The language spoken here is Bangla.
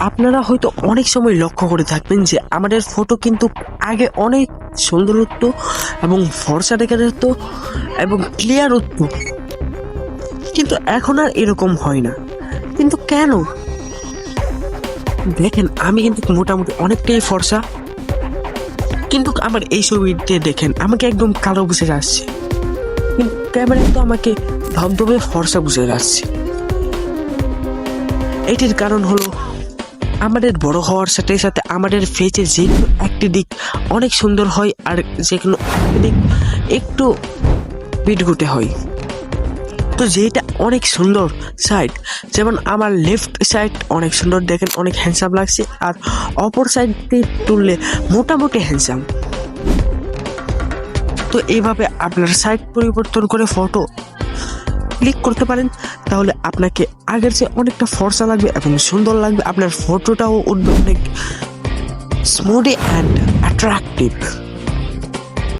আপনারা হয়তো অনেক সময় লক্ষ্য করে থাকবেন যে আমাদের ফটো কিন্তু আগে অনেক সুন্দর হতো এবং ফর্সা দেখা যেত এবং ক্লিয়ার হতো, কিন্তু এখন আর এরকম হয় না। কিন্তু কেন? দেখেন আমি কিন্তু মোটামুটি অনেকটাই ফর্সা, কিন্তু আমার এই ছবিতে দেখেন আমাকে একদম কালো বুঝে যাচ্ছে, কিন্তু ক্যামেরায় তো আমাকে ধবধবে ফর্সা বুঝে যাচ্ছে। এটির কারণ হলো আমাদের বড় হওয়ার সাথে সাথে আমাদের ফেসের যে কোনো একটি দিক অনেক সুন্দর হয় আর যে কোনো একটি দিক একটু বিটগুটে হয়। তো যেটা অনেক সুন্দর সাইড, যেমন আমার লেফট সাইড অনেক সুন্দর, দেখেন অনেক হ্যান্ডসাম লাগছে, আর অপর সাইড দিয়ে তুললে মোটামুটি হ্যান্ডসাম। তো এইভাবে আপনার সাইড পরিবর্তন করে ফটো ক্লিক করতে পারেন, তাহলে আপনাকে আগের চেয়ে অনেকটা ফর্সা লাগবে এবং সুন্দর লাগবে, আপনার ফটোটাও উঠবে অনেক স্মুথি অ্যান্ড অ্যাট্রাকটিভ।